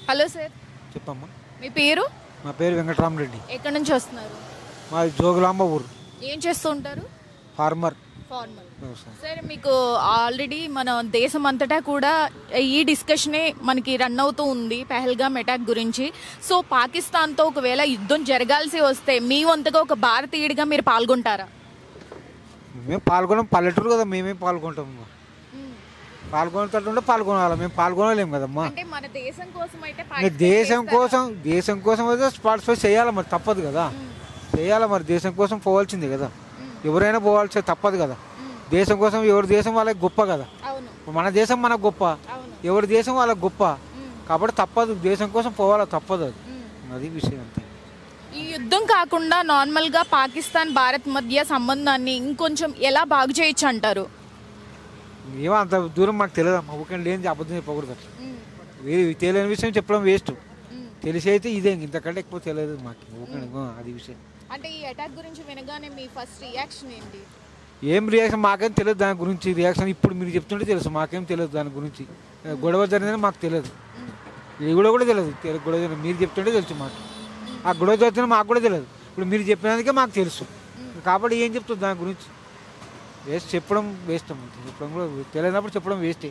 Hello sir, చెప్పమ్మా. మీ పేరు? మా పేరు వెంకటరామరెడ్డి. ఎక్కడి నుంచి వస్తున్నారు? మాది జోగులాంబ ఊరు. ఏం చేస్తూ ఉంటారు? ఫార్మర్. ఫార్మర్. వ్యవసాయం. సరే, మీకు ఆల్రెడీ మన దేశం అంతటా కూడా ఈ డిస్కషనే మనకి రన్ అవుతూ ఉంది పెహల్గామ్ అటాక్ గురించి. సో పాకిస్తాన్తో ఒకవేళ యుద్ధం జరగాల్సి వస్తే మీ వంతుగా ఒక భారతీయుడిగా మీరు పాల్గొంటారా? మేము పాల్గొనం, పల్లెటూరు కదా, మేమేం పాల్గొంటాము. పాల్గొనేటట్టుంటే పాల్గొనాలి, మేము పాల్గొనలేము కదమ్మా. అంటే మన దేశం కోసం అయితే దేశం కోసం అయితే పార్టిసిపేట్ చేయాలి, మరి తప్పదు కదా. చేయాలి మరి, దేశం కోసం పోవాల్సిందే కదా. ఎవరైనా పోవాల్సి తప్పదు కదా. దేశం కోసం ఎవరి దేశం వాళ్ళకి గొప్ప కదా. మన దేశం మనకు గొప్ప, ఎవరి దేశం వాళ్ళకి గొప్ప. కాబట్టి తప్పదు, దేశం కోసం పోవాలా, తప్పదు. అది విషయం అంతే. ఈ యుద్ధం కాకుండా నార్మల్గా పాకిస్తాన్ భారత్ మధ్య సంబంధాన్ని ఇంకొంచెం ఎలా బాగు చేయొచ్చు అంటారు? ఏమో అంత దూరం మాకు తెలియదు అమ్మా. ఊరికే లేని అబద్ధం చెప్పకూడదు. తెలియని విషయం చెప్పడం వేస్ట్. తెలిసి అయితే ఇదే, ఇంతకంటే ఎక్కువ తెలియదు మాకు. అది విషయం. అంటే ఈ అటాక్ గురించి వినగానే మీ ఫస్ట్ రియాక్షన్ ఏంటి? ఏం రియాక్షన్ మాకేం తెలియదు దాని గురించి. రియాక్షన్ ఇప్పుడు మీరు చెప్తుంటే తెలుసు, మాకేం తెలియదు దాని గురించి. గొడవ జరిగిందని మాకు తెలియదు, ఈ గొడవ కూడా తెలియదు. గొడవ మీరు చెప్తుంటే తెలుసు మాకు. ఆ గొడవ జరిగిన మాకు కూడా తెలియదు. ఇప్పుడు మీరు చెప్పినందుకే మాకు తెలుసు. కాబట్టి ఏం చెప్తుంది దాని గురించి? వేస్ట్, చెప్పడం వేస్ట్ అమ్మ. చెప్పడం కూడా తెలియనప్పుడు చెప్పడం వేస్టే.